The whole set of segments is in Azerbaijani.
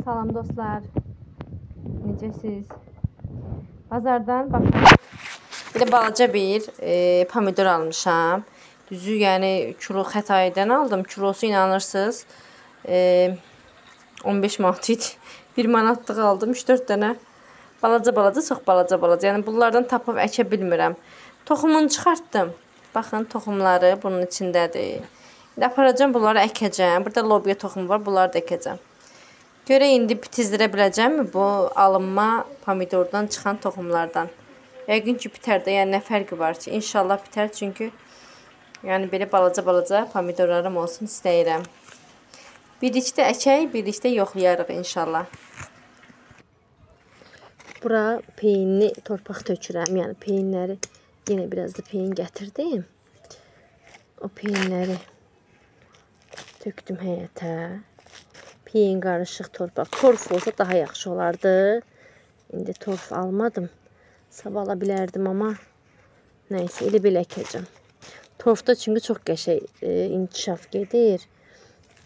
Salam dostlar. Necəsiz? Bazardan baxın. Bir də balaca bir pomidor almışam. Düzü, yəni kilo Xətayidən aldım. Kilosu inanırsınız 15 manat idi. 1 manatlıq aldım. 3-4 dənə. Balaca, çox balaca. Yəni bunlardan tapıb əkə bilmirəm. Toxumunu çıxartdım. Baxın, toxumları bunun içindədir. İndi aparacağım, bunları əkəcəm. Burada lobya toxumu var, bunları da əkəcəm. Görə indi bitizdirə biləcəmmi bu alınma pomidordan çıxan toxumlardan? Yəqin ki, bitər də, yəni nə fərqi var ki? İnşallah bitər, çünki yəni belə balaca pomidorlarım olsun istəyirəm. Birlikdə əkək, birlikdə yoxlayarıq inşallah. Bura peyinli torpaq tökürəm, yəni peyinləri, yenə biraz da peyin gətirdim. O peyinləri tökdüm həyətə. Peyin qarışıq torpaq. Torf olsa daha yaxşı olardı. İndi torf almadım. Sabah ala bilərdim, amma nəysə, elə belə əkəcəm. Torfda çünki çox qəşəng inkişaf gedir.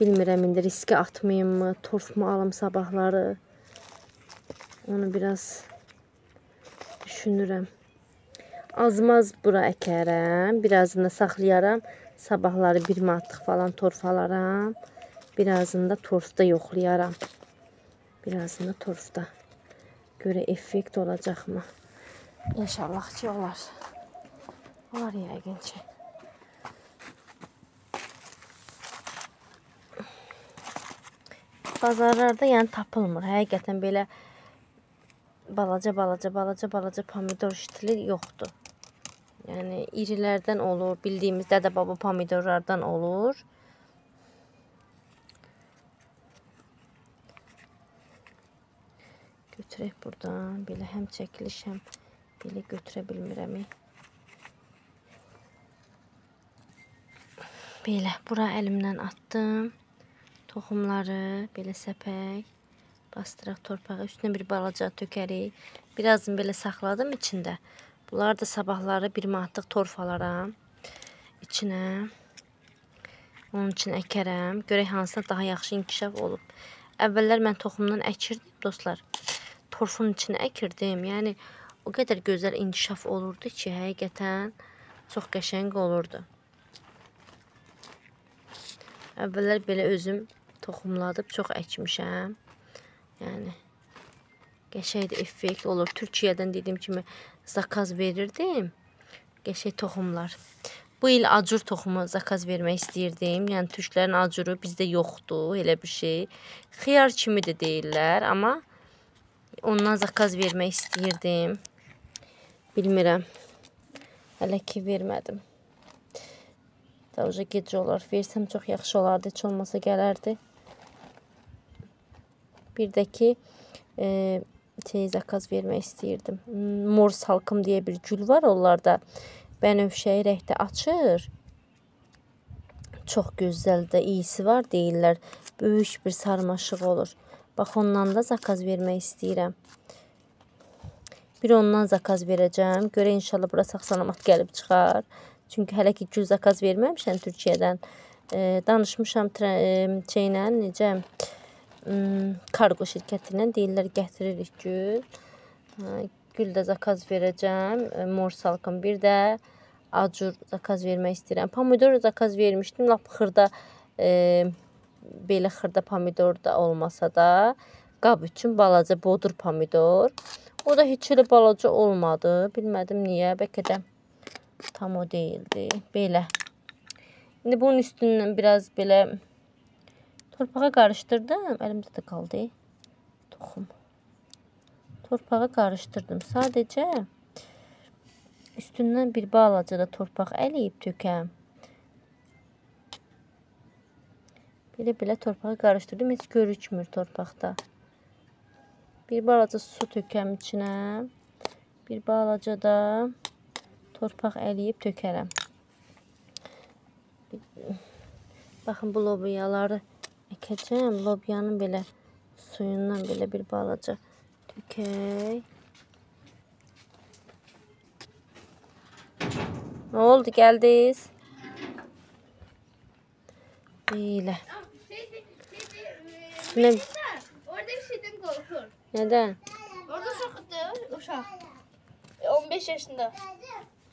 Bilmirəm, indi riskə atmayayım mı, torf mu alım sabahları. Onu biraz düşünürəm. Azmaz bura əkərəm. Birazını da saxlayaram. Sabahları 1 manatlıq falan torf alaram. Birazını da torfda yoxlayaram. Birazını da torfda. Görə effekt olacaqmı? İnşallah ki, olar. Olar yəqin ki. Bazarlarda yəni tapılmır. Həqiqətən belə balaca pomidor şitili yoxdur. Yəni irilərdən olur, bildiyimiz dədə-baba pomidorlardan olur. Götürək buradan, belə həm çəkiliş, həm belə götürə bilmirəm. Belə, bura əlimdən atdım. Toxumları belə səpək, bastıraq torpağa, üstünə bir balaca tökərik. Birazını belə saxladım içində. Bunlar da sabahları 1 manatlıq torf alaram içinə. Onun üçün əkərəm. Görək hansına daha yaxşı inkişaf olub. Əvvəllər mən toxumdan əkirdim, dostlar. Torfun içinə əkirdim. Yəni, o qədər gözəl inkişaf olurdu ki, həqiqətən çox qəşəng olurdu. Əvvəllər belə özüm toxumladıb çox əkmişəm. Yəni, qəşəng effekt olur. Türkiyədən dediyim kimi zakaz verirdim. Qəşəng toxumlar. Bu il acur toxumu zakaz vermək istəyirdim. Yəni, türklərin acuru bizdə yoxdur, elə bir şey. Xiyar kimi də deyirlər, amma ondan zakaz vermək istəyirdim. Bilmirəm. Hələ ki, vermədim. Daha gecə olar. Versəm çox yaxşı olardı. Heç olmasa gələrdi. Bir də ki, zakaz vermək istəyirdim. Mor salkım deyə bir gül var. Onlarda bənövşəyi rəngdə açır. Çox gözəl də iyisi var deyirlər. Böyük bir sarmaşıq olur. Bax, ondan da zakaz vermək istəyirəm. Bir ondan zakaz verəcəm. Görə inşallah bura sağ-salamat gəlib çıxar. Çünki hələ ki gül zakaz verməmişəm Türkiyədən. Danışmışam necə kargo şirkətindən deyirlər gətiririk gül. Gül də zakaz verəcəm. Mor salkım, bir də acur zakaz vermək istəyirəm. Pomidor zakaz vermişdim. Lap xırda, belə xırda pomidor da olmasa da qab üçün balaca bodur pomidor. O da heç elə balaca olmadı. Bilmədim niyə. Bəlkə də tam o deyildi. Belə. İndi bunun üstündən biraz belə torpağa qarışdırdım. Əlimdə də qaldı. Toxum. Torpağa qarışdırdım. Sadəcə üstündən bir balaca da torpaq əliyib tökəm. Belə torpağı qarışdırdım. Heç görükmür torpaqda. Bir balaca su tökəm içinə. Bir balaca da torpaq əliyib tökərəm. Baxın, bu lobyaları əkəcəm. Lobyanın belə suyundan belə bir balaca tökək. Nə oldu, gəldiniz? Belə. Üstünə Normalde bir şeyden korkur. Nədən? Orada uşaqdır, uşaq. 15 yaşında.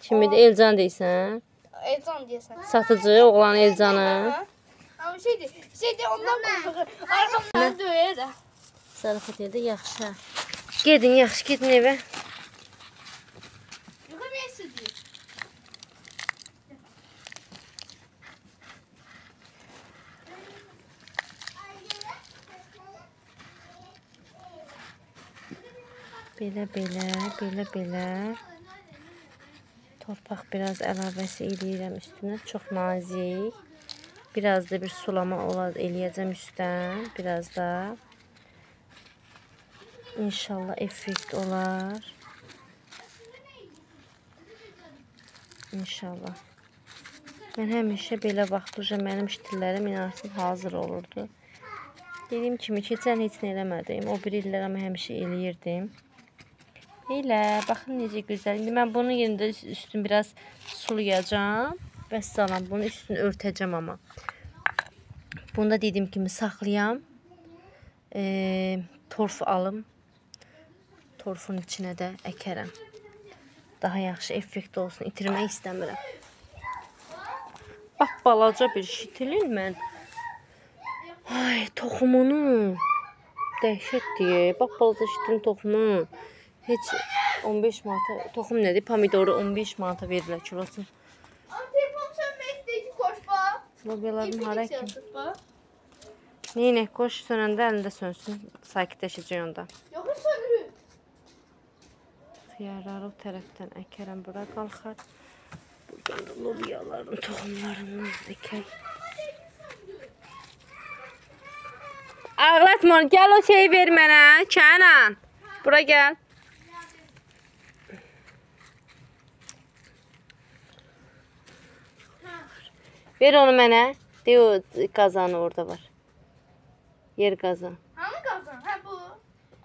Kimidir? Elcan deyirsən? Elcan deyəsən. Satıcı oğlan Elcanı. Ama şeydir ondan korkur. Arkamdan döyər də. Zarafat edir, yaxşı. Gedin, yaxşı, gedin evə. Yuxu meysidir. Belə. Torpaq biraz əlavəsi eləyirəm üstünə. Çox nazik. Biraz da bir sulama eləyəcəm üstdən. Biraz da. İnşallah effekt olar. İnşallah. Mən həmişə belə vaxtlıca mənim ştillərim artıq hazır olurdu. Dediyim kimi, keçən heç nə eləmədim. O bir illər amma həmişə eləyirdim. Elə, baxın necə gözəl. İndi mən bunun yerində üstünü biraz sulayacağım. Və salam, bunun üstünü örtəcəm amma. Bunu da dediyim kimi saxlayam. Torf alım. Torfun içinə də əkərəm. Daha yaxşı effekt olsun. İtirmək istəmirəm. Bax, balaca bir şitilin mən. Ay, toxumunu. Dəhşət deyə. Bax, balaca şitilin toxumu. Heç 15 manata, toxum nədir? Pomidoru 15 manata verirlər kilosun. Telefon sönmək istəyir, koş bax. Lobiyalarım hara ki? Neynək, qoş sönəndə əlində sönsün. Sakitləşəcək onda. Yox, sönürüm. Xiyarları o tərəfdən əkərəm, bura qalxar. Buradan da lobiyaların toxumlarından əkək. Ağlatma, gəl o şeyi ver mənə, Kənan. Bura gəl. Ver onu mənə. Deyə o qazanı orada var. Yer qazan. Hanı qazan? Hə bu.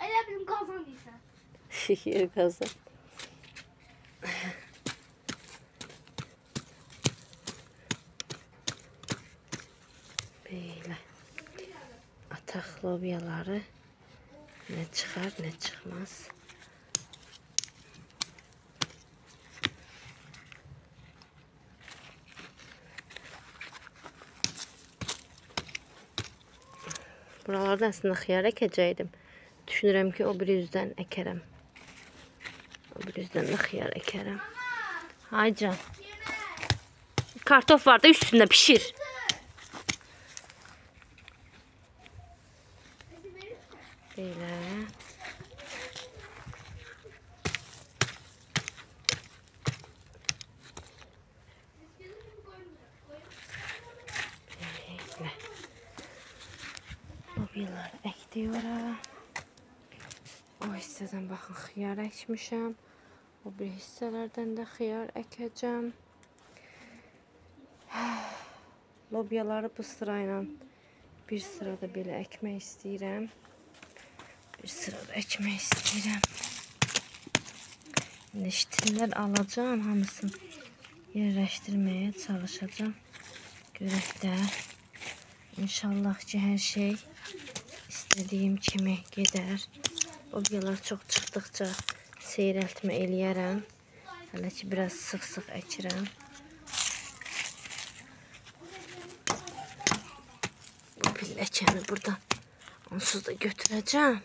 Elə bilim qazan deyirsən. Yer qazan. Belə. Ataq lobiyaları. Nə çıxar, nə çıxmaz. Buralarda əslində xiyar əkəcəkdim. Düşünürəm ki, o bir üzdən əkərəm. O bir üzdən də xiyar əkərəm. Haycan. Kartof var da üstündə pişir. Belə. Lobiyaları əkdik ora. O hissədən baxın, xiyar əkmişəm. O bir hissələrdən də xiyar əkəcəm. Lobiyaları bu sırayla bir sırada belə əkmək istəyirəm. Bir sırada əkmək istəyirəm. İndi şitillər alacağım, hamısını yerləşdirməyə çalışacağım. Görək də. İnşallah ki, hər şey istədiyim kimi gedər. Lobiyalar çox çıxdıqca seyrəltmə eləyərəm. Hələ ki, biraz sıx-sıx əkirəm. Bu pilləkəni buradan onsuz da götürəcəm.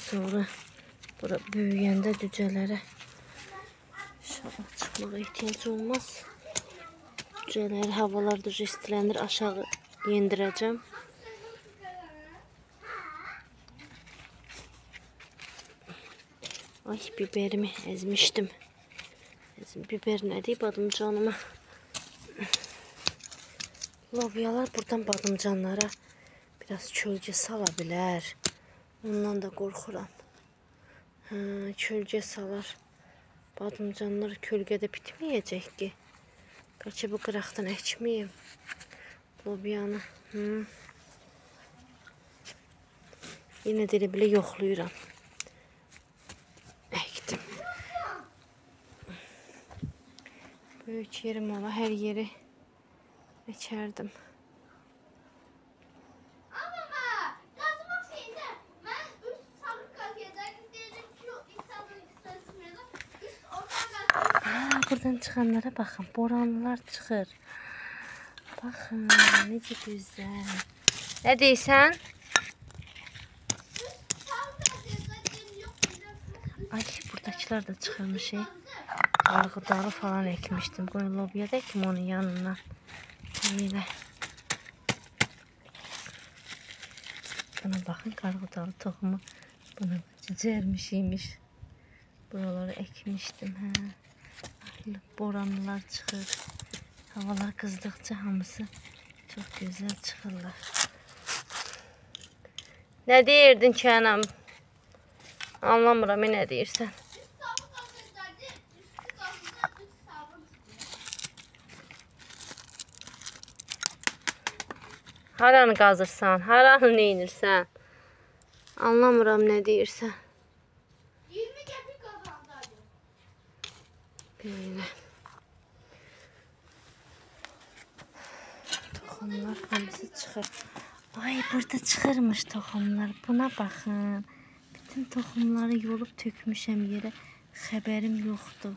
Sonra bura böyüyəndə cücələrə inşallah çıxmağa ehtiyac olmaz. Cücələri havalarda istilənir, aşağı yendirəcəm. Ay, biberimi əzmişdim. Biber nədir badımcanıma? Lobiyalar buradan badımcanlara biraz kölgə sala bilər. Ondan da qorxuram. Kölgə salar. Badımcanlar kölgədə bitməyəcək ki. Bəlkə bu qıraqdan əkməyim lobiyanı. Yenə də elə belə yoxluyuram. Əkdim. Böyük yerim ola, hər yeri əkərdim. buradan çıxanlara baxın. Boranlar çıxır. Baxın, necə gözəl. Nə deyirsən? Ay, buradakılar da çıxırmış. Qarğıdalı falan ekmişdim. Qoyun lobiya da ekim onun yanından. Belə. Buna baxın, qarğıdalı toxumu. Buna cücərmiş. Buraları ekmişdim. Boranlar çıxır. Havalar qızdıqca hamısı çox gözəl çıxırlar. Nə deyirdin ki, anam? Anlamıram, nə deyirsən? Haranı qazırsan? Haranı neyinirsən? Anlamıram, nə deyirsən? 20 qəpik qazandı. Belə. Toxumlar hamısı çıxır. Ay, burada çıxırmış toxumlar. Buna baxın. Bütün toxumları yolub tökmüşəm yerə. Xəbərim yoxdur.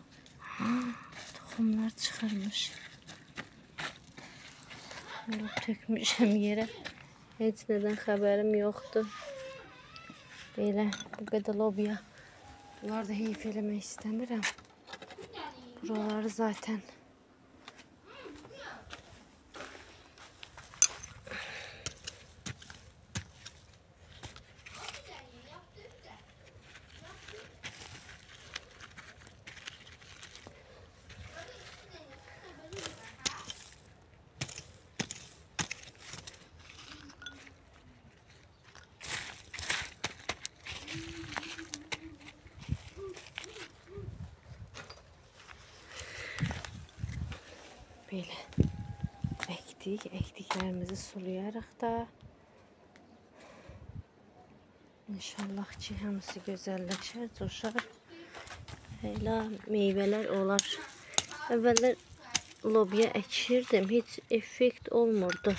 Toxumlar çıxırmış. Yolub tökmüşəm yerə. Heç nədən xəbərim yoxdur. Belə, bu qədər lobiya. Bunlar da heyf eləmək istəmirəm. Buraları zaten belə ekdiklərimizi sulayarıq da. İnşallah ki, hamısı gözəlləşər, coşar. Elə meyvələr olar. Əvvəllər lobiya əkirdim, heç effekt olmurdu.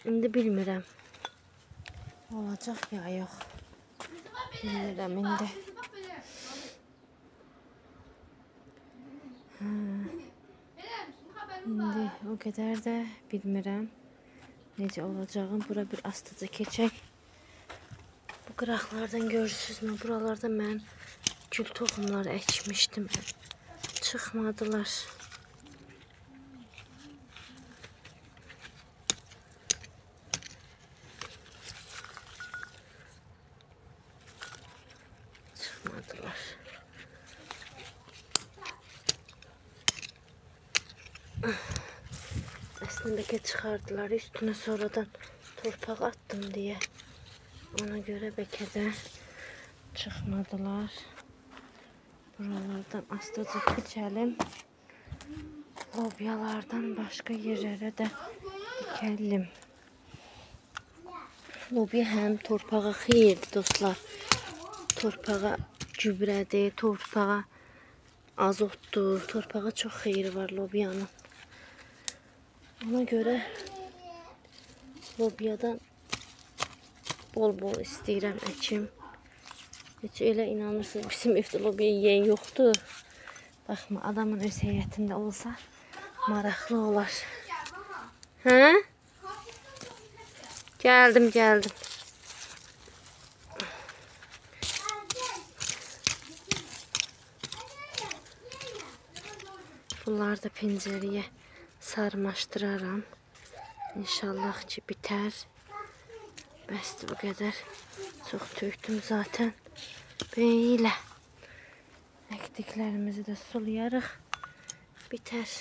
İndi bilmirəm. Olacaq ya, yox. Bilmirəm indi. İndi o qədər də bilmirəm necə olacağım. Bura bir astaca keçək. Bu qıraqlardan görürsünüzmü? Buralarda mən gül toxumları əkmişdim. Çıxmadılar. Çıxmadılar. Aslında ki çıxardılar. Üstüne sonradan torpaq attım diye. Ona göre belki de çıxmadılar. Buralardan astaca keçelim. Lobyalardan başka yerlere de dikelim. Lobya həm torpağa xeyirdir dostlar. Torpağa gübrədir, torpağa azotdur. Torpağa çox xeyri var lobyanın. Ona göre lobyadan bol-bol istəyirəm əkim. Heç elə inanırsınız, bizim evdə lobya yeyən yoxdur. Baxma, adamın öz həyətində olsa maraqlı olar. Hə? Gəldim. Bunları da pəncərəyə sarmaşdıraram. İnşallah ki biter. Bəsdir bu qədər. Çox tökdüm zaten. Belə. Əkdiklərimizi də sulayarıq. Biter.